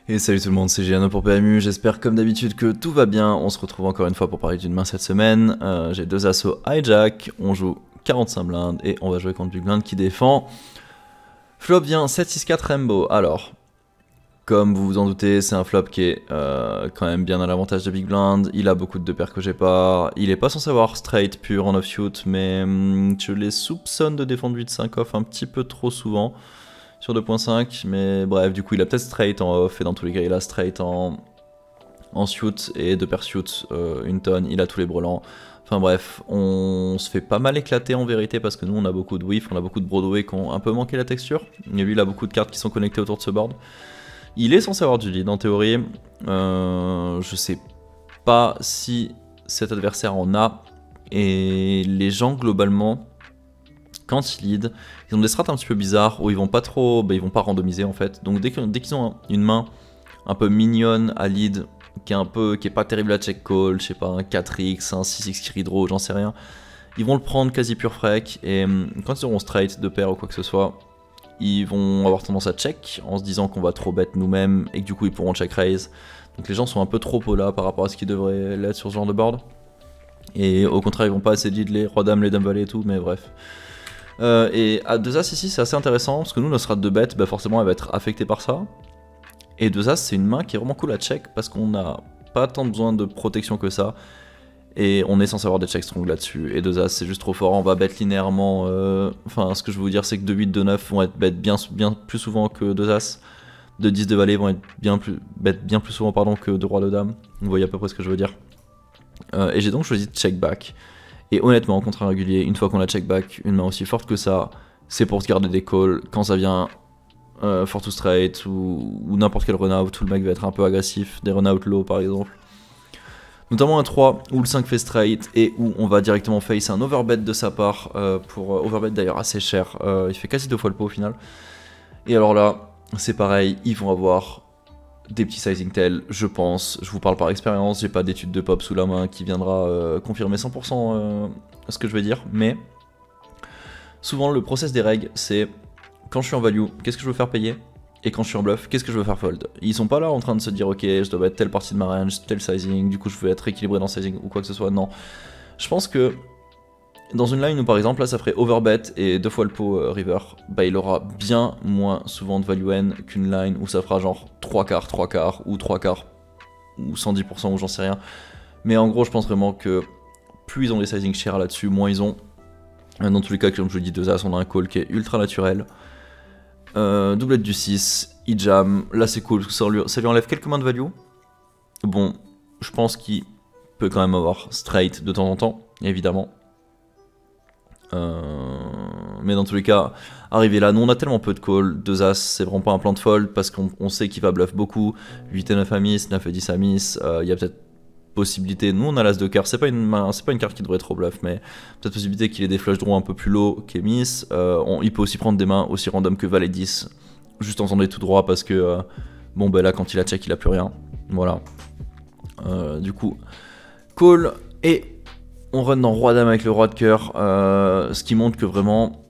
Et salut tout le monde, c'est Giano pour PMU, j'espère comme d'habitude que tout va bien. On se retrouve encore une fois pour parler d'une main cette semaine. J'ai deux assos hijack, on joue 45 blindes et on va jouer contre Big Blind qui défend. Flop vient 7-6-4 Rainbow. Alors, comme vous vous en doutez, c'est un flop qui est quand même bien à l'avantage de Big Blind. Il a beaucoup de deux paires que j'ai pas. Il est pas censé avoir straight pur en offsuit, mais je les soupçonne de défendre 8-5 off un petit peu trop souvent. Sur 2.5, mais bref, du coup il a peut-être straight en off, et dans tous les cas il a straight en suit, et deux paires suit, une tonne, il a tous les brelans. Enfin bref, on se fait pas mal éclater en vérité, parce que nous on a beaucoup de whiff, on a beaucoup de Broadway qui ont un peu manqué la texture, et lui il a beaucoup de cartes qui sont connectées autour de ce board. Il est censé avoir du lead en théorie, je sais pas si cet adversaire en a, et les gens globalement, quand ils lead, ils ont des strats un petit peu bizarres où ils vont pas trop, ils vont pas randomiser en fait. Donc dès qu'ils ont une main un peu mignonne à lead, qui est pas terrible à check call, je sais pas, un 4x, un 6x qui redraw, j'en sais rien, ils vont le prendre quasi pure frec, et quand ils auront straight, deux paires ou quoi que ce soit, ils vont avoir tendance à check en se disant qu'on va trop bet nous-mêmes et que du coup ils pourront check raise. Donc les gens sont un peu trop là par rapport à ce qu'ils devraient l'être sur ce genre de board. Et au contraire ils vont pas essayer de lead les rois dames, les dames valet et tout, mais bref. Et à 2 As ici c'est assez intéressant parce que nous notre strat de bet forcément elle va être affectée par ça. Et 2 As c'est une main qui est vraiment cool à check parce qu'on n'a pas tant besoin de protection que ça. Et on est censé avoir des checks strong là-dessus. Et 2 As c'est juste trop fort, on va bet linéairement. Enfin ce que je veux vous dire c'est que 2-8, 2-9 vont être bet bien plus souvent que 2 As. 2-10 de valet vont être bet bien plus souvent que 2 rois de dame. Vous voyez à peu près ce que je veux dire. Et j'ai donc choisi check back. Et honnêtement, contre un régulier, une fois qu'on a check back, une main aussi forte que ça, c'est pour se garder des calls. Quand ça vient fort to straight ou n'importe quel run-out où le mec va être un peu agressif, des run-out low par exemple. Notamment un 3 où le 5 fait straight et où on va directement face un overbet de sa part, pour overbet d'ailleurs assez cher. Il fait quasi 2 fois le pot au final. Et alors là, c'est pareil, ils vont avoir des petits sizing tails, je pense. Je vous parle par expérience, j'ai pas d'étude de pop sous la main qui viendra confirmer 100% ce que je vais dire, mais souvent le process des règles, c'est quand je suis en value, qu'est-ce que je veux faire payer, et quand je suis en bluff, qu'est-ce que je veux faire fold. Ils sont pas là en train de se dire ok, je dois mettre telle partie de ma range, tel sizing, du coup je veux être équilibré dans le sizing ou quoi que ce soit, non. Je pense que dans une line où par exemple là ça ferait overbet et 2 fois le pot river, il aura bien moins souvent de value N qu'une line où ça fera genre 3 quarts ou 3 quarts ou 110% ou j'en sais rien. Mais en gros je pense vraiment que plus ils ont des sizing chers là-dessus, moins ils ont. Dans tous les cas comme je vous dis 2 As on a un call qui est ultra naturel. Doublette du 6, il jam, là c'est cool, ça lui enlève quelques mains de value. Bon, je pense qu'il peut quand même avoir straight de temps en temps, évidemment. Mais dans tous les cas, arrivé là, nous on a tellement peu de calls, 2 As c'est vraiment pas un plan de fold parce qu'on sait qu'il va bluff beaucoup, 8 et 9 à miss, 9 et 10 à miss, il y a peut-être possibilité, nous on a l'as de cœur, c'est pas une carte qui devrait trop bluff, mais peut-être possibilité qu'il ait des flush draws un peu plus low qu'est miss, il peut aussi prendre des mains aussi random que valet 10, juste en faisant des tout droits parce que, bon là quand il a check il a plus rien, voilà. Du coup, call et on run dans roi dame avec le roi de cœur, ce qui montre que vraiment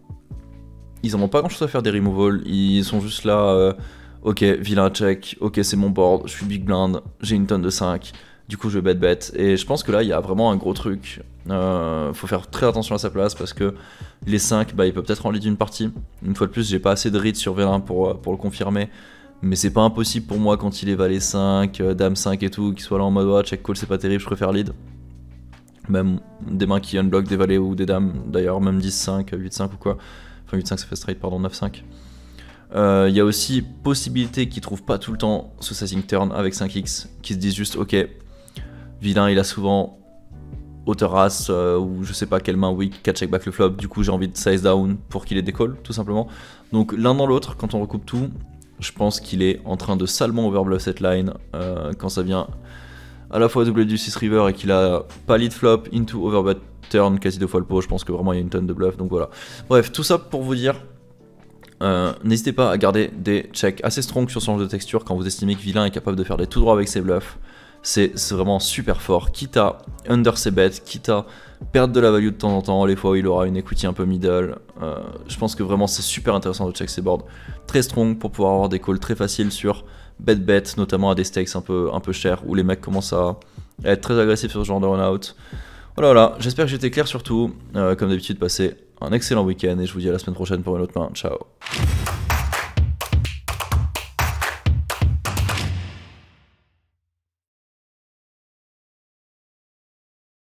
ils en ont pas grand chose à faire des removals, ils sont juste là, ok vilain check, ok c'est mon board, je suis big blind, j'ai une tonne de 5, du coup je vais bet, et je pense que là il y a vraiment un gros truc, faut faire très attention à sa place parce que les 5 il peut peut-être en lead une partie, une fois de plus j'ai pas assez de read sur V1 pour le confirmer, mais c'est pas impossible pour moi quand il est valet 5, dame 5 et tout, qu'il soit là en mode oh, check call c'est pas terrible, je préfère lead. Même des mains qui unblock des valets ou des dames, d'ailleurs même 10-5, 8-5 ou quoi. Enfin 8-5 ça fait straight, pardon, 9-5. Il y a aussi possibilité qu'ils trouvent pas tout le temps ce sizing turn avec 5x, qui se disent juste ok, vilain il a souvent hauteur as ou je sais pas quelle main weak, 4 check back le flop, du coup j'ai envie de size down pour qu'il ait des calls tout simplement. Donc l'un dans l'autre, quand on recoupe tout, je pense qu'il est en train de salement overbluff cette line quand ça vient à la fois doublé du 6 river et qu'il a pas lead flop into overbet turn quasi 2 fois le pot, je pense que vraiment il y a une tonne de bluff, donc voilà. Bref, tout ça pour vous dire, n'hésitez pas à garder des checks assez strong sur ce genre de texture quand vous estimez que vilain est capable de faire des tout droits avec ses bluffs. c'est vraiment super fort, quitte à under ses bets, quitte à perdre de la value de temps en temps, les fois où il aura une equity un peu middle. Je pense que vraiment c'est super intéressant de check ses boards. Très strong pour pouvoir avoir des calls très faciles sur bet, notamment à des stakes un peu chers, où les mecs commencent à être très agressifs sur ce genre de run-out. Voilà, j'espère que j'étais clair sur tout. Comme d'habitude, passez un excellent week-end et je vous dis à la semaine prochaine pour une autre main. Ciao.